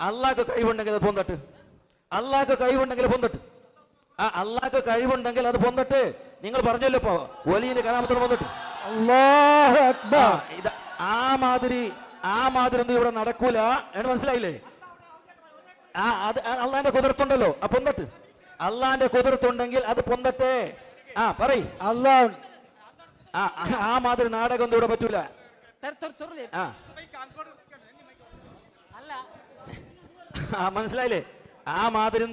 അള്ളാഹ്ക്ക് കഴിവുണ്ടെങ്കിൽ അത് പൊന്തട്ട്. അള്ളാഹ്ക്ക് കഴിവുണ്ടെങ്കിൽ പൊന്തട്ട്. ആ അള്ളാഹ്ക്ക് കഴിവുണ്ടെങ്കിൽ അത് പൊന്തട്ട്. നിങ്ങൾ പറഞ്ഞല്ലോ ഇപ്പോ വലിയ കറാമത്തോട് പൊന്തട്ട്. അല്ലാഹു അക്ബർ. ആ മാതിരി ഒന്നും ഇവിടെ നടക്കൂല എന്ന് മനസ്സിലായില്ലേ? അത് അള്ളാന്റെ കുതിർത്തുണ്ടല്ലോ, ആ പൊന്തട്ട്. അള്ളാന്റെ കുതിർത്തുണ്ടെങ്കിൽ അത് പൊന്തട്ടെ. ആ പറയ്. അള്ളാഹ് ആ മാതിരി നാടകം ഒന്നും ഇവിടെ പറ്റൂല. മനസ്സിലായില്ലേ? ആ മാതിരി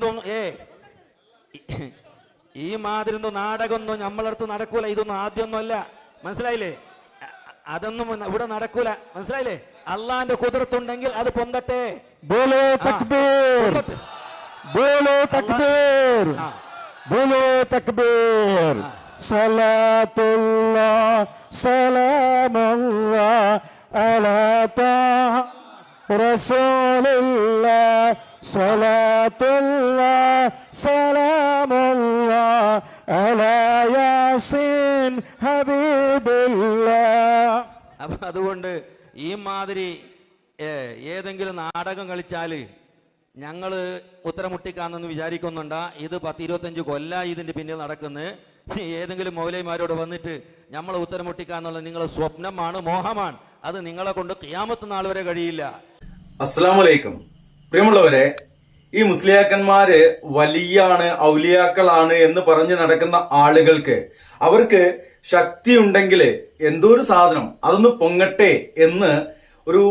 ഈ മാതിരി നാടകമൊന്നും നമ്മളടുത്ത് നടക്കൂല. ഇതൊന്നും ആദ്യമൊന്നുമല്ല, മനസ്സിലായില്ലേ? അതൊന്നും ഇവിടെ നടക്കൂല, മനസ്സിലായില്ലേ? അള്ളാന്റെ കുതിർത്തുണ്ടെങ്കിൽ അത് പൊന്തട്ടെ. ബോലോ തക്ബീർ, ബോലോ തക്ബീർ, ബോലോ തക്ബീർ. സലാത്തുല്ലാഹ് സലാമുല്ലാഹ് അലാ താഹ റസൂലുള്ളാഹ്. സലാത്തുല്ലാഹ് സലാമുല്ലാഹ് അലാ യാസീൻ ഹബീബുല്ലാഹ്. അപ്പൊ അതുകൊണ്ട് ഈ മാതിരി ഏതെങ്കിലും നാടകം കളിച്ചാല് ഞങ്ങള് ഉത്തരമുട്ടിക്കാന്നെന്ന് വിചാരിക്കുന്നുണ്ടാ? ഇത് 10-25 കൊല്ലായി ഇതിന്റെ പിന്നിൽ നടക്കുന്നത്. ഏതെങ്കിലും മൗലൈമാരോട് വന്നിട്ട് നമ്മൾ ഉത്തരമുട്ടിക്കാന്നുള്ളത് നിങ്ങളെ സ്വപ്നമാണ്, മോഹമാണ്. അത് നിങ്ങളെ കൊണ്ട് ഖിയാമത്ത് നാൾ വരെ കഴിയില്ല. അസ്സലാമു അലൈക്കും. പ്രിയമുള്ളവരെ, ഈ മുസ്ലിയാക്കന്മാര് വലിയാണ്, ഔലിയാക്കളാണ് എന്ന് പറഞ്ഞു നടക്കുന്ന ആളുകൾക്ക്, അവർക്ക് ശക്തി ഉണ്ടെങ്കിൽ എന്തോ ഒരു സാധനം അതൊന്ന് പൊങ്ങട്ടെ എന്ന് ഒരു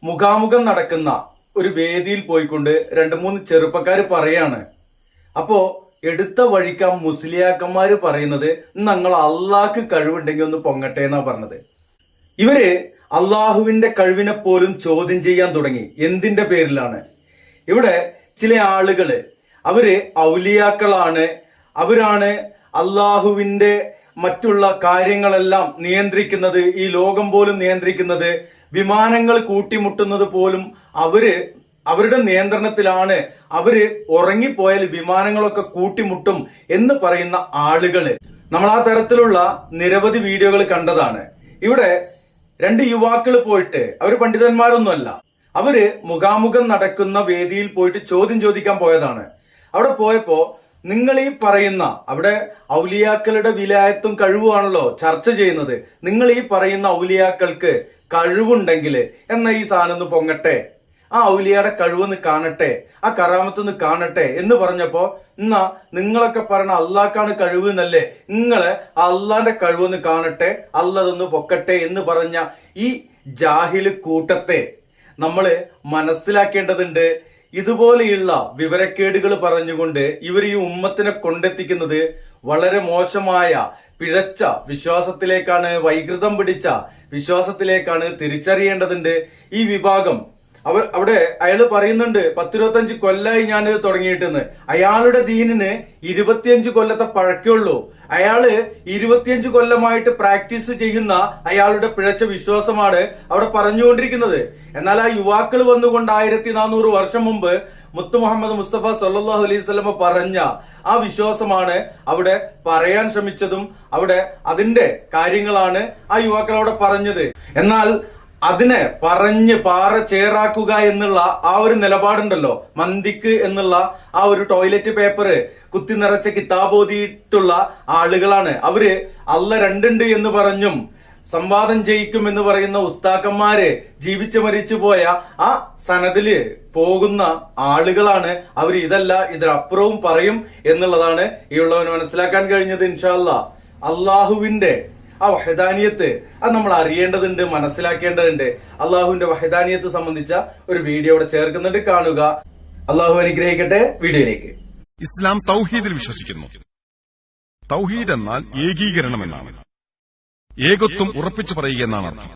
മുഖാമുഖം നടക്കുന്ന ഒരു വേദിയിൽ പോയിക്കൊണ്ട് 2-3 ചെറുപ്പക്കാര് പറയാണ്. അപ്പോ എടുത്ത വഴിക്കാം മുസ്ലിയാക്കന്മാര് പറയുന്നത് ഞങ്ങൾ അള്ളാഹ്ക്ക് കഴിവുണ്ടെങ്കിൽ ഒന്ന് പൊങ്ങട്ടെ എന്നാ പറഞ്ഞത്. ഇവര് അള്ളാഹുവിന്റെ കഴിവിനെ പോലും ചോദ്യം ചെയ്യാൻ തുടങ്ങി. എന്തിന്റെ പേരിലാണ്? ഇവിടെ ചില ആളുകള് അവര് ഔലിയാക്കളാണ്, അവരാണ് അള്ളാഹുവിന്റെ മറ്റുള്ള കാര്യങ്ങളെല്ലാം നിയന്ത്രിക്കുന്നത്, ഈ ലോകം പോലും നിയന്ത്രിക്കുന്നത്, വിമാനങ്ങൾ കൂട്ടിമുട്ടുന്നത് പോലും അവരുടെ നിയന്ത്രണത്തിലാണ്, അവര് ഉറങ്ങിപ്പോയാൽ വിമാനങ്ങളൊക്കെ കൂട്ടിമുട്ടും എന്ന് പറയുന്ന ആളുകള് നമ്മൾ ആ തരത്തിലുള്ള നിരവധി വീഡിയോകൾ കണ്ടതാണ്. ഇവിടെ 2 യുവാക്കൾ പോയിട്ട്, അവര് പണ്ഡിതന്മാരൊന്നുമല്ല, അവര് മുഖാമുഖം നടക്കുന്ന വേദിയിൽ പോയിട്ട് ചോദ്യം ചോദിക്കാൻ പോയതാണ്. അവിടെ പോയപ്പോ നിങ്ങൾ ഈ പറയുന്ന, അവിടെ ഔലിയാക്കളുടെ വിലായത്തും കഴിവുമാണല്ലോ ചർച്ച ചെയ്യുന്നത്, നിങ്ങൾ ഈ പറയുന്ന ഔലിയാക്കൾക്ക് കഴിവുണ്ടെങ്കിൽ എന്നാ ഈ സാധനം ഒന്ന് പൊങ്ങട്ടെ, ആ ഔലിയയുടെ കഴിവൊന്ന് കാണട്ടെ, ആ കറാമത്തൊന്ന് കാണട്ടെ എന്ന് പറഞ്ഞപ്പോ, എന്നാ നിങ്ങളൊക്കെ പറയണ അള്ളാഹ്ക്കാണ് കഴിവ് എന്നല്ലേ, നിങ്ങളെ അള്ളാന്റെ കഴിവൊന്ന് കാണട്ടെ, അള്ളതൊന്ന് പൊക്കട്ടെ എന്ന് പറഞ്ഞ ഈ ജാഹില് കൂട്ടത്തെ നമ്മള് മനസ്സിലാക്കേണ്ടതുണ്ട്. ഇതുപോലെയുള്ള വിവരക്കേടുകൾ പറഞ്ഞുകൊണ്ട് ഇവർ ഈ ഉമ്മത്തിനെ കൊണ്ടെത്തിക്കുന്നത് വളരെ മോശമായ പിഴച്ച വിശ്വാസത്തിലേക്കാണ്, വൈകൃതം പിടിച്ച വിശ്വാസത്തിലേക്കാണ്. തിരിച്ചറിയേണ്ടതുണ്ട് ഈ വിഭാഗം. അവിടെ അയാള് പറയുന്നുണ്ട് 10-25 കൊല്ലായി ഞാനിത് തുടങ്ങിയിട്ടെന്ന്. അയാളുടെ ദീനിന് 25 കൊല്ലത്തെ പഴക്കമുള്ളൂ. അയാള് 25 കൊല്ലമായിട്ട് പ്രാക്ടീസ് ചെയ്യുന്ന അയാളുടെ പിഴച്ച വിശ്വാസമാണ് അവിടെ പറഞ്ഞുകൊണ്ടിരിക്കുന്നത്. എന്നാൽ ആ യുവാക്കൾ വന്നുകൊണ്ട് 1400 വർഷം മുമ്പ് മുത്തു മുഹമ്മദ് മുസ്തഫ സല്ലല്ലാഹു അലൈഹി വസല്ലം പറഞ്ഞ ആ വിശ്വാസമാണ് അവിടെ പറയാൻ ശ്രമിച്ചതും, അവിടെ അതിന്റെ കാര്യങ്ങളാണ് ആ യുവാക്കൾ അവിടെ പറഞ്ഞത്. എന്നാൽ അതിനെ പറഞ്ഞ് പാറ ചേറാക്കുക എന്നുള്ള ആ ഒരു നിലപാടുണ്ടല്ലോ, മന്ദിക്ക് എന്നുള്ള ആ ഒരു ടോയ്ലറ്റ് പേപ്പർ കുത്തി നിറച്ച കിതാബോധിയിട്ടുള്ള ആളുകളാണ്. അവര് അല്ല 2 എന്ന് പറഞ്ഞും സംവാദം ചെയ്യിക്കും എന്ന് പറയുന്ന ഉസ്താക്കന്മാര് ജീവിച്ചു മരിച്ചു പോയ ആ സനദില് പോകുന്ന ആളുകളാണ്. അവര് ഇതല്ല ഇതിനപ്പുറവും പറയും എന്നുള്ളതാണ് ഈ ഉള്ളവന് മനസ്സിലാക്കാൻ കഴിഞ്ഞത്. ഇൻഷാ അല്ലാഹ് അള്ളാഹുവിന്റെ ആ വഹദാനിയത്ത് അത് നമ്മൾ അറിയേണ്ടതുണ്ട്, മനസ്സിലാക്കേണ്ടതുണ്ട്. അള്ളാഹുവിന്റെ വഹദാനിയത്ത് സംബന്ധിച്ച ഒരു വീഡിയോ ഇവിടെ ചേർക്കുന്നുണ്ട്, കാണുക. അള്ളാഹു അനുഗ്രഹിക്കട്ടെ. വീഡിയോയിലേക്ക്. ഇസ്ലാം തൗഹീദിൽ വിശ്വസിക്കുന്നു. തൗഹീദ് എന്നാൽ ഏകീകരണം എന്നാണ്. ഏകത്വം ഉറപ്പിച്ചു പറയുക എന്നാണ് അർത്ഥം.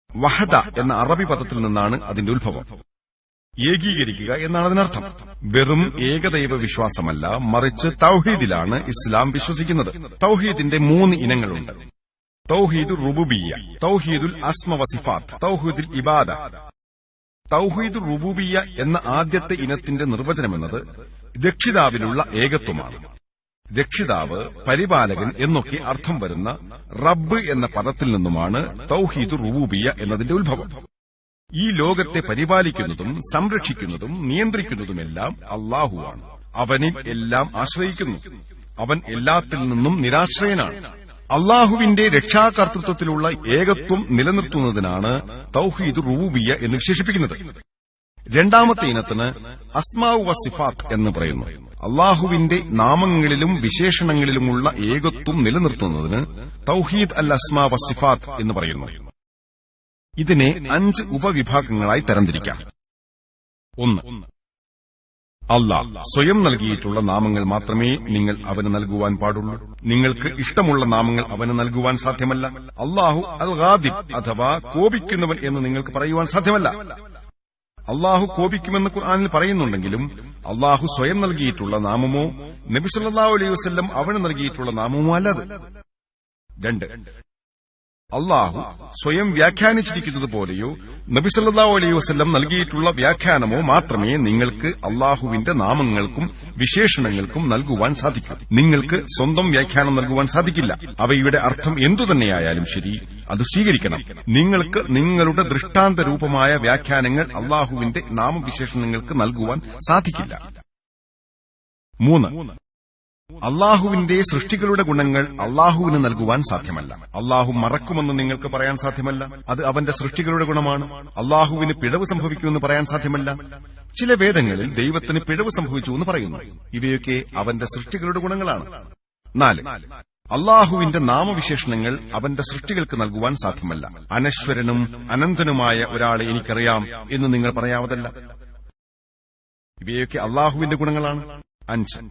വഹദ എന്ന അറബി പദത്തിൽ നിന്നാണ് അതിന്റെ ഉത്ഭവം. ഏകീകരിക്കുക എന്നാണ് അതിനർത്ഥം. വെറും ഏകദൈവ വിശ്വാസമല്ല, മറിച്ച് തൗഹീദിലാണ് ഇസ്ലാം വിശ്വസിക്കുന്നത്. തൗഹീദിന്റെ 3 ഇനങ്ങളുണ്ട്. തൗഹീദുർ റുബൂബിയ്യ, തൗഹീദുൽ അസ്മ വസിഫാത്ത്, തൗഹീദുൽ ഇബാദ. തൗഹീദുർ റുബൂബിയ്യ എന്ന ആദ്യത്തെ ഇനത്തിന്റെ നിർവചനമെന്നത് രക്ഷിതാവിലുള്ള ഏകത്വമാണ്. രക്ഷിതാവ്, പരിപാലകൻ എന്നൊക്കെ അർത്ഥം വരുന്ന റബ്ബ് എന്ന പദത്തിൽ നിന്നുമാണ് തൗഹീദുർ റുബൂബിയ്യ എന്നതിന്റെ ഉത്ഭവം. ഈ ലോകത്തെ പരിപാലിക്കുന്നതും സംരക്ഷിക്കുന്നതും നിയന്ത്രിക്കുന്നതുമെല്ലാം അല്ലാഹുവാണ്. അവനിൽ എല്ലാം ആശ്രയിക്കുന്നു. അവൻ എല്ലാത്തിൽ നിന്നും നിരാശ്രയനാണ്. അല്ലാഹുവിന്റെ രക്ഷാകർതൃത്വത്തിലുള്ള ഏകത്വം നിലനിർത്തുന്നതിനാണ് തൗഹീദ് റുബൂബിയ്യ എന്ന് വിശേഷിപ്പിക്കുന്നത്. രണ്ടാമത്തെ ഇനത്തിന് അസ്മാഉ വസിഫാത്ത് എന്ന് പറയുന്നു. അല്ലാഹുവിന്റെ നാമങ്ങളിലും വിശേഷണങ്ങളിലുമുള്ള ഏകത്വം നിലനിർത്തുന്നതിന് തൗഹീദ് അൽ അസ്മാ വസിഫാത്ത് എന്ന് പറയുന്നു. ഇതിനെ 5 ഉപവിഭാഗങ്ങളായി തരംതിരിക്കാം. 1. അല്ലാഹ് സ്വയം നൽകിയിട്ടുള്ള നാമങ്ങൾ മാത്രമേ നിങ്ങൾ അവന് നൽകുവാൻ പാടുള്ളൂ. നിങ്ങൾക്ക് ഇഷ്ടമുള്ള നാമങ്ങൾ അവന് നൽകുവാൻ സാധ്യമല്ല. അല്ലാഹു അൽ ഗാദിബ് അഥവാ കോപിക്കുന്നവൻ എന്ന് നിങ്ങൾക്ക് പറയുവാൻ സാധ്യമല്ല. അല്ലാഹു കോപിക്കുമെന്ന് ഖുർആനിൽ പറയുന്നുണ്ടെങ്കിലും അല്ലാഹു സ്വയം നൽകിയിട്ടുള്ള നാമമോ നബി സല്ലല്ലാഹു അലൈഹി വസല്ലം അവന് നൽകിയിട്ടുള്ള നാമമോ അല്ലത്. 2. അല്ലാഹു സ്വയം വ്യാഖ്യാനിച്ചിരിക്കുന്നത് പോലെയോ നബി സല്ലല്ലാഹു അലൈഹി വസല്ലം നൽകിയിട്ടുള്ള വ്യാഖ്യാനമോ മാത്രമേ നിങ്ങൾക്ക് അല്ലാഹുവിന്റെ നാമങ്ങൾക്കും വിശേഷണങ്ങൾക്കും നൽകുവാൻ സാധിക്കൂ. നിങ്ങൾക്ക് സ്വന്തം വ്യാഖ്യാനം നൽകുവാൻ സാധിക്കില്ല. അവയുടെ അർത്ഥം എന്തുതന്നെയായാലും ശരി, അത് സ്വീകരിക്കണം. നിങ്ങൾക്ക് നിങ്ങളുടെ ദൃഷ്ടാന്ത രൂപമായ വ്യാഖ്യാനങ്ങൾ അല്ലാഹുവിന്റെ നാമവിശേഷണങ്ങൾക്ക് നൽകുവാൻ സാധിക്കില്ല. 3. അല്ലാഹുവിന്റെ സൃഷ്ടികളുടെ ഗുണങ്ങൾ അല്ലാഹുവിന് നൽകുവാൻ സാധ്യമല്ല. അല്ലാഹു മറക്കുമെന്ന് നിങ്ങൾക്ക് പറയാൻ സാധ്യമല്ല. അത് അവന്റെ സൃഷ്ടികളുടെ ഗുണമാണ്. അല്ലാഹുവിന് പിഴവ് സംഭവിക്കുമെന്ന് പറയാൻ സാധ്യമല്ല. ചില വേദങ്ങളിൽ ദൈവത്തിന് പിഴവ് സംഭവിച്ചുവെന്ന് പറയുന്നു. ഇവയൊക്കെ അവന്റെ സൃഷ്ടികളുടെ ഗുണങ്ങളാണ്. 4. അല്ലാഹുവിന്റെ നാമവിശേഷണങ്ങൾ അവന്റെ സൃഷ്ടികൾക്ക് നൽകുവാൻ സാധ്യമല്ല. അനശ്വരനും അനന്തനുമായ ഒരാളെ എനിക്കറിയാം എന്ന് നിങ്ങൾ പറയാവതല്ല. ഇവയൊക്കെ അല്ലാഹുവിന്റെ ഗുണങ്ങളാണ്. 5.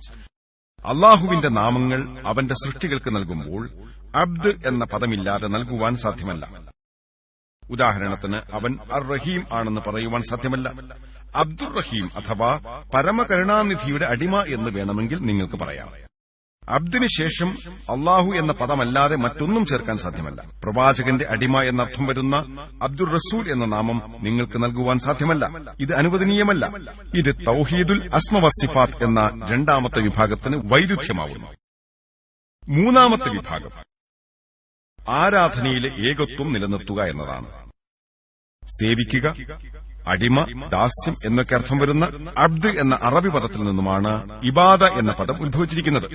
അല്ലാഹുവിന്റെ നാമങ്ങൾ അവന്റെ സൃഷ്ടികൾക്ക് നൽകുമ്പോൾ അബ്ദ് എന്ന പദമില്ലാതെ നൽകുവാൻ സാധ്യമല്ല. ഉദാഹരണത്തിന് അവൻ അർ റഹീം ആണെന്ന് പറയുവാൻ സാധ്യമല്ല. അബ്ദുർ റഹീം അഥവാ പരമകരുണാനിധിയുടെ അടിമ എന്ന് വേണമെങ്കിൽ നിങ്ങൾക്ക് പറയാം. അബ്ദിന് ശേഷം അല്ലാഹു എന്ന പദമല്ലാതെ മറ്റൊന്നും ചേർക്കാൻ സാധ്യമല്ല. പ്രവാചകന്റെ അടിമ എന്നർത്ഥം വരുന്ന അബ്ദുർ റസൂൽ എന്ന നാമം നിങ്ങൾക്ക് നൽകുവാൻ സാധ്യമല്ല. ഇത് അനുവദനീയമല്ല. ഇത് തൗഹീദുൽ അസ്മ വസിഫാത്ത് എന്ന രണ്ടാമത്തെ വിഭാഗത്തിന് വൈരുദ്ധ്യമാവുന്നു. മൂന്നാമത്തെ വിഭാഗം ആരാധനയിലെ ഏകത്വം നിലനിർത്തുക എന്നതാണ്. സേവിക്കുക, അടിമ, ദാസ്യം എന്നൊക്കെ അർത്ഥം വരുന്ന അബ്ദ് എന്ന അറബി പദത്തിൽ നിന്നുമാണ് ഇബാദ എന്ന പദം ഉത്ഭവിച്ചിരിക്കുന്നത്.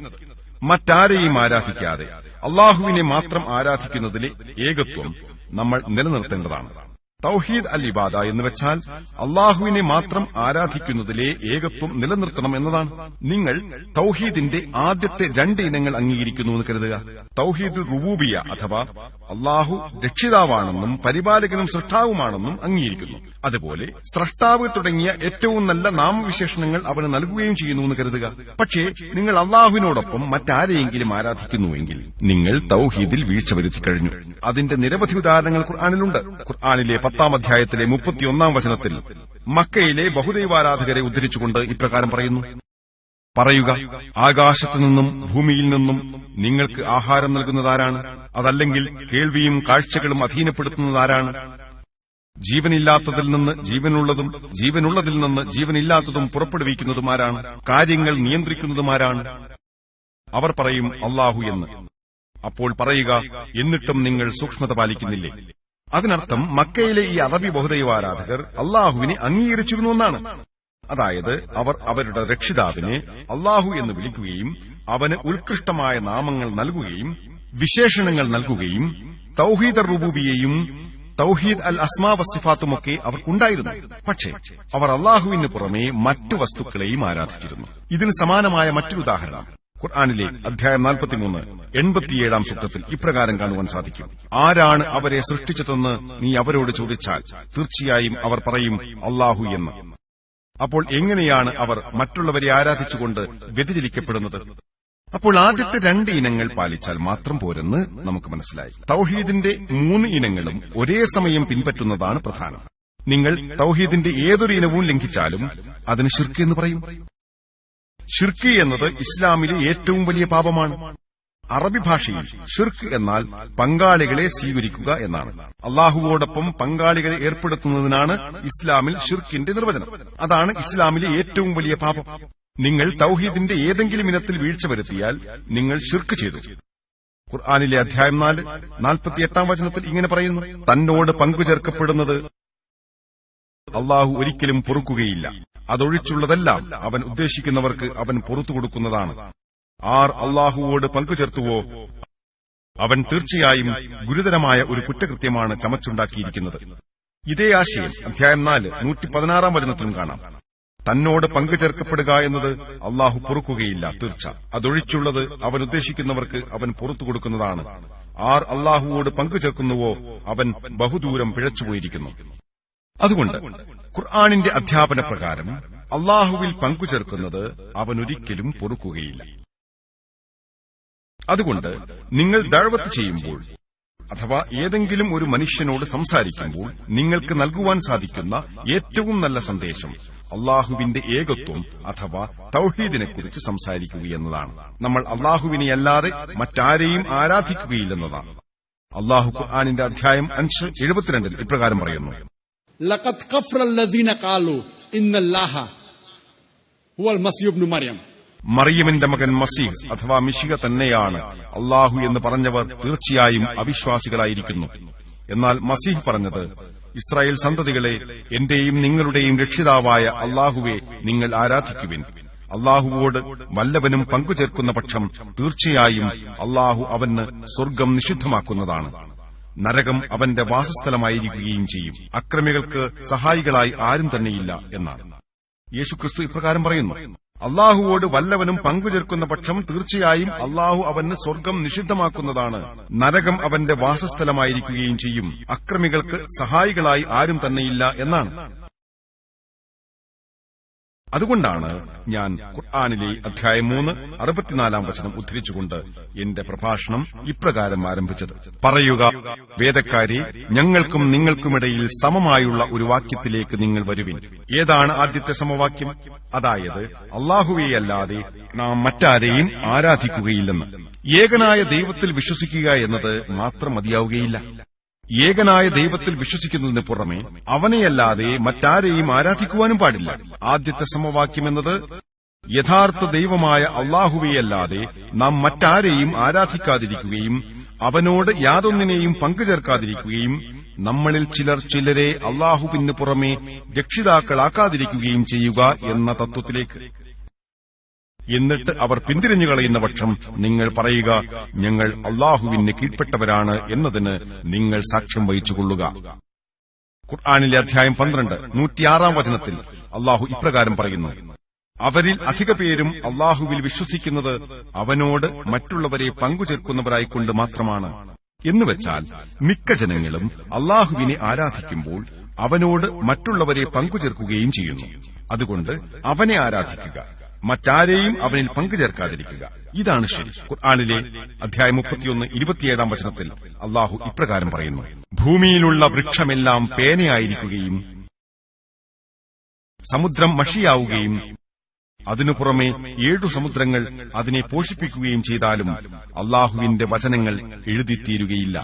മറ്റാരെയും ആരാധിക്കാതെ അല്ലാഹുവിനെ മാത്രം ആരാധിക്കുന്നതിലെ ഏകത്വം നമ്മൾ നിലനിർത്തേണ്ടതാണ്. തൗഹീദ് അൽ ഇബാദ എന്ന് വെച്ചാൽ അല്ലാഹുവിനെ മാത്രം ആരാധിക്കുന്നതിലെ ഏകത്വം നിലനിർത്തണം എന്നതാണ്. നിങ്ങൾ തൗഹീദിന്റെ ആദ്യത്തെ 2 ഇനങ്ങൾ അംഗീകരിക്കുന്നുവെന്ന് കരുതുക. തൗഹീദുൽ റുബൂബിയ്യ അഥവാ അല്ലാഹു രക്ഷിതാവാണെന്നും പരിപാലകനും സൃഷ്ടാവുമാണെന്നും അംഗീകരിക്കുന്നു. അതുപോലെ സ്രഷ്ടാവ് തുടങ്ങിയ ഏറ്റവും നല്ല നാമവിശേഷണങ്ങൾ അവന് നൽകുകയും ചെയ്യുന്നുവെന്ന് കരുതുക. പക്ഷേ നിങ്ങൾ അല്ലാഹുവിനോടൊപ്പം മറ്റാരെയെങ്കിലും ആരാധിക്കുന്നുവെങ്കിൽ നിങ്ങൾ തൗഹീദിൽ വീഴ്ച വരുത്തി കഴിഞ്ഞു. അതിന്റെ നിരവധി ഉദാഹരണങ്ങൾ ഖുർആനിലുണ്ട്. ഖുർആനിലെ 10-ാം അധ്യായത്തിലെ 31-ാം വചനത്തിൽ മക്കയിലെ ബഹുദൈവാരാധകരെ ഉദ്ധരിച്ചുകൊണ്ട് ഇപ്രകാരം പറയുന്നു: പറയുക, ആകാശത്തുനിന്നും ഭൂമിയിൽ നിന്നും നിങ്ങൾക്ക് ആഹാരം നൽകുന്നതാരാണ്? അതല്ലെങ്കിൽ കേൾവിയും കാഴ്ചകളും അധീനപ്പെടുത്തുന്നതാരാണ്? ജീവനില്ലാത്തതിൽ നിന്ന് ജീവനുള്ളതും ജീവനുള്ളതിൽ നിന്ന് ജീവനില്ലാത്തതും പുറപ്പെടുവിക്കുന്നതുമാരാണ്? കാര്യങ്ങൾ നിയന്ത്രിക്കുന്നതുമാരാണ്? അവർ പറയും അല്ലാഹു എന്ന്. അപ്പോൾ പറയുക, എന്നിട്ടും നിങ്ങൾ സൂക്ഷ്മത പാലിക്കുന്നില്ലേ? അതിനർത്ഥം മക്കയിലെ ഈ അറബി ബഹുദൈവാരാധകർ അല്ലാഹുവിനെ അംഗീകരിച്ചിരുന്നുവെന്നാണ്. അതായത് അവർ അവരുടെ രക്ഷിതാവിനെ അല്ലാഹു എന്ന് വിളിക്കുകയും അവന് ഉത്കൃഷ്ടമായ നാമങ്ങൾ നൽകുകയും വിശേഷണങ്ങൾ നൽകുകയും തൗഹീദ് റുബൂബിയ്യയും തൗഹീദ് അൽ അസ്മാ വസിഫാത്തുമൊക്കെ അവർക്കുണ്ടായിരുന്നു. പക്ഷേ അവർ അല്ലാഹുവിന് പുറമെ മറ്റു വസ്തുക്കളെയും ആരാധിച്ചിരുന്നു. ഇതിന് സമാനമായ മറ്റൊരു ഉദാഹരണം ഖുർആനിലെ അധ്യായം 43 87-ാം സൂക്തത്തിൽ ഇപ്രകാരം കാണുവാൻ സാധിക്കും: ആരാണ് അവരെ സൃഷ്ടിച്ചതെന്ന് നീ അവരോട് ചോദിച്ചാൽ തീർച്ചയായും അവർ പറയും അല്ലാഹു എന്ന്. അപ്പോൾ എങ്ങനെയാണ് അവർ മറ്റുള്ളവരെ ആരാധിച്ചുകൊണ്ട് വ്യതിചലിക്കപ്പെടുന്നത്? അപ്പോൾ ആദ്യത്തെ 2 ഇനങ്ങൾ പാലിച്ചാൽ മാത്രം പോരെന്ന് നമുക്ക് മനസ്സിലായി. തൗഹീദിന്റെ 3 ഇനങ്ങളും ഒരേ സമയം പിൻപറ്റുന്നതാണ് പ്രധാനം. നിങ്ങൾ തൗഹീദിന്റെ ഏതൊരു ഇനവും ലംഘിച്ചാലും അതിന് ശിർക്ക് എന്ന് പറയും. ഷിർക്ക് എന്നത് ഇസ്ലാമിലെ ഏറ്റവും വലിയ പാപമാണ്. അറബി ഭാഷയിൽ ഷിർക്ക് എന്നാൽ പങ്കാളികളെ സ്വീകരിക്കുക എന്നാണ്. അല്ലാഹുവോടൊപ്പം പങ്കാളികളെ ഏർപ്പെടുത്തുന്നതിനാണ് ഇസ്ലാമിൽ ഷിർക്കിന്റെ നിർവചനം. അതാണ് ഇസ്ലാമിലെ ഏറ്റവും വലിയ പാപം. നിങ്ങൾ തൗഹീദിന്റെ ഏതെങ്കിലും ഇനത്തിൽ വീഴ്ച വരുത്തിയാൽ നിങ്ങൾ ഷിർക്ക് ചെയ്തു. ഖുർആനിലെ അധ്യായം 4 48-ാം വചനത്തിൽ ഇങ്ങനെ പറയുന്നു: തന്നോട് പങ്കുചേർക്കപ്പെടുന്നത് അള്ളാഹു ഒരിക്കലും പൊറുക്കുകയില്ല. അതൊഴിച്ചുള്ളതെല്ലാം അവൻ ഉദ്ദേശിക്കുന്നവർക്ക് അവൻ പുറത്തു കൊടുക്കുന്നതാണ്. ആർ അള്ളാഹുവോട് പങ്കുചേർത്തുവോ അവൻ തീർച്ചയായും ഗുരുതരമായ ഒരു കുറ്റകൃത്യമാണ് ചമച്ചുണ്ടാക്കിയിരിക്കുന്നത്. ഇതേ ആശയം അധ്യായം 4 116 വചനത്തിലും കാണാം. തന്നോട് പങ്കുചേർക്കപ്പെടുക എന്നത് അള്ളാഹു പൊറുക്കുകയില്ല, തീർച്ച. അതൊഴിച്ചുള്ളത് അവൻ ഉദ്ദേശിക്കുന്നവർക്ക് അവൻ പുറത്തു കൊടുക്കുന്നതാണ്. ആർ അള്ളാഹുവോട് പങ്കുചേർക്കുന്നുവോ അവൻ ബഹുദൂരം പിഴച്ചുപോയിരിക്കുന്നു. അതുകൊണ്ട് ഖുർആനിന്റെ അധ്യാപന പ്രകാരം അള്ളാഹുവിൽ പങ്കുചേർക്കുന്നത് അവനൊരിക്കലും പൊറുക്കുകയില്ല. അതുകൊണ്ട് നിങ്ങൾ ദഅവത്ത് ചെയ്യുമ്പോൾ അഥവാ ഏതെങ്കിലും ഒരു മനുഷ്യനോട് സംസാരിക്കുമ്പോൾ നിങ്ങൾക്ക് നൽകുവാൻ സാധിക്കുന്ന ഏറ്റവും നല്ല സന്ദേശം അള്ളാഹുവിന്റെ ഏകത്വം അഥവാ തൗഹീദിനെക്കുറിച്ച് സംസാരിക്കുകയെന്നതാണ്. നമ്മൾ അള്ളാഹുവിനെയല്ലാതെ മറ്റാരെയും ആരാധിക്കുകയില്ലെന്നതാണ്. അള്ളാഹു ഖുർആനിന്റെ അധ്യായം 5:72 ഇപ്രകാരം പറയുന്നു: ലഖദ് കഫറ അല്ലദീന ഖാലു ഇന്നല്ലാഹ ഹുവൽ മസീഹ് ഇബ്നു മറിയം. മറിയമിന്റെ മകൻ മസീഹ് അഥവാ മിശിഹ തന്നെയാണ് അള്ളാഹു എന്ന് പറഞ്ഞവർ തീർച്ചയായും അവിശ്വാസികളായിരിക്കുന്നു. എന്നാൽ മസീഹ് പറഞ്ഞത്, ഇസ്രായേൽ സന്തതികളെ, എന്റെയും നിങ്ങളുടെയും രക്ഷിതാവായ അള്ളാഹുവെ നിങ്ങൾ ആരാധിക്കുവിൻ. അള്ളാഹുവോട് വല്ലവനും പങ്കുചേർക്കുന്ന പക്ഷം തീർച്ചയായും അള്ളാഹു അവന് സ്വർഗം നിഷിദ്ധമാക്കുന്നതാണ്. നരകം അവന്റെ വാസസ്ഥലമായിരിക്കുകയും ചെയ്യും. അക്രമികൾക്ക് സഹായികളായി ആരും തന്നെയില്ല എന്നാണ്. യേശുക്രിസ്തു ഇപ്രകാരം പറയുന്നു: അള്ളാഹുവോട് വല്ലവനും പങ്കുചേർക്കുന്ന പക്ഷം തീർച്ചയായും അള്ളാഹു അവന് സ്വർഗം നിഷിദ്ധമാക്കുന്നതാണ്. നരകം അവന്റെ വാസസ്ഥലമായിരിക്കുകയും ചെയ്യും. അക്രമികൾക്ക് സഹായികളായി ആരും തന്നെയില്ല എന്നാണ്. അതുകൊണ്ടാണ് ഞാൻ ഖുർആനിലെ അധ്യായം 3 64 വചനം ഉദ്ധരിച്ചുകൊണ്ട് എന്റെ പ്രഭാഷണം ഇപ്രകാരം ആരംഭിച്ചത്: പറയുക, വേദക്കാരെ, ഞങ്ങൾക്കും നിങ്ങൾക്കുമിടയിൽ സമമായുള്ള ഒരു വാക്യത്തിലേക്ക് നിങ്ങൾ വരുവിൻ. ഏതാണ് ആദ്യത്തെ സമവാക്യം? അതായത് അല്ലാഹുവെയല്ലാതെ നാം മറ്റാരെയും ആരാധിക്കുകയില്ലെന്ന്. ഏകനായ ദൈവത്തിൽ വിശ്വസിക്കുക എന്നത് മാത്രം മതിയാവുകയില്ല. ഏകനായ ദൈവത്തിൽ വിശ്വസിക്കുന്നതിന് പുറമെ അവനെയല്ലാതെ മറ്റാരെയും ആരാധിക്കുവാനും പാടില്ല. ആദ്യത്തെ സമവാക്യമെന്നത് യഥാർത്ഥ ദൈവമായ അള്ളാഹുവെയല്ലാതെ നാം മറ്റാരെയും ആരാധിക്കാതിരിക്കുകയും അവനോട് യാതൊന്നിനെയും പങ്കുചേർക്കാതിരിക്കുകയും നമ്മളിൽ ചിലരെ അള്ളാഹുവിന് പുറമെ രക്ഷിതാക്കളാക്കാതിരിക്കുകയും ചെയ്യുക എന്ന തത്വത്തിലേക്ക്. എന്നിട്ട് അവർ പിന്തിരിഞ്ഞു കളയുന്ന പക്ഷം നിങ്ങൾ പറയുക, ഞങ്ങൾ അള്ളാഹുവിന് കീഴ്പ്പെട്ടവരാണ് എന്നതിന് നിങ്ങൾ സാക്ഷ്യം വഹിച്ചുകൊള്ളുക. ഖുർആനിലെ അധ്യായം 12 106 വചനത്തിൽ അള്ളാഹു ഇപ്രകാരം പറയുന്നു: അവരിൽ അധിക പേരും അള്ളാഹുവിൽ വിശ്വസിക്കുന്നത് അവനോട് മറ്റുള്ളവരെ പങ്കുചേർക്കുന്നവരായിക്കൊണ്ട് മാത്രമാണ്. എന്നുവെച്ചാൽ മിക്ക ജനങ്ങളും അള്ളാഹുവിനെ ആരാധിക്കുമ്പോൾ അവനോട് മറ്റുള്ളവരെ പങ്കുചേർക്കുകയും ചെയ്യുന്നു. അതുകൊണ്ട് അവനെ ആരാധിക്കുക, മറ്റാരെയും അവനിൽ പങ്കുചേർക്കാതിരിക്കുക. ഇതാണ് ശരി. ഖുർആനിലെ അധ്യായം 31 27 വചനത്തിൽ അള്ളാഹു ഇപ്രകാരം പറയുന്നു: ഭൂമിയിലുള്ള വൃക്ഷമെല്ലാം പേനയായിരിക്കുകയും സമുദ്രം മഷിയാവുകയും അതിനു പുറമെ 7 സമുദ്രങ്ങൾ അതിനെ പോഷിപ്പിക്കുകയും ചെയ്താലും അള്ളാഹുവിന്റെ വചനങ്ങൾ എഴുതിത്തീരുകയില്ല.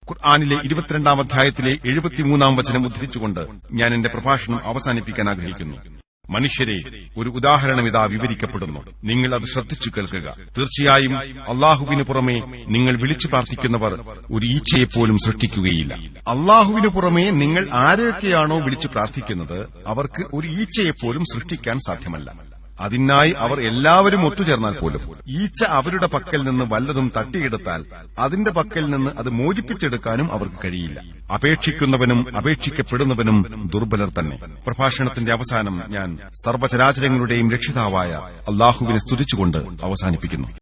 ഖുർആനിലെ 22 അധ്യായത്തിലെ 73 വചനം ഉദ്ധരിച്ചുകൊണ്ട് ഞാൻ എന്റെ പ്രഭാഷണം അവസാനിപ്പിക്കാൻ ആഗ്രഹിക്കുന്നു. മനുഷ്യരെ, ഒരു ഉദാഹരണം ഇതാ വിവരിക്കപ്പെടുന്നു. നിങ്ങൾ അത് ശ്രദ്ധിച്ചു കേൾക്കുക. തീർച്ചയായും അള്ളാഹുവിനു പുറമെ നിങ്ങൾ വിളിച്ചു പ്രാർത്ഥിക്കുന്നവർ ഒരു ഈച്ചയെപ്പോലും സൃഷ്ടിക്കുകയില്ല. അള്ളാഹുവിനു പുറമെ നിങ്ങൾ ആരെയൊക്കെയാണോ വിളിച്ചു പ്രാർത്ഥിക്കുന്നത് അവർക്ക് ഒരു ഈച്ചയെപ്പോലും സൃഷ്ടിക്കാൻ സാധ്യമല്ല. അതിനായി അവർ എല്ലാവരും ഒത്തുചേർന്നാൽ പോലും ഈച്ച അവരുടെ പക്കൽ നിന്ന് വല്ലതും തട്ടിയെടുത്താൽ അതിന്റെ പക്കൽ നിന്ന് അത് മോചിപ്പിച്ചെടുക്കാനും അവർക്ക് കഴിയില്ല. അപേക്ഷിക്കുന്നവനും അപേക്ഷിക്കപ്പെടുന്നവനും ദുർബലർ തന്നെ. പ്രഭാഷണത്തിന്റെ അവസാനം ഞാൻ സർവ്വചരാചരങ്ങളുടെയും രക്ഷിതാവായ അള്ളാഹുവിനെ സ്തുതിച്ചുകൊണ്ട് അവസാനിപ്പിക്കുന്നു.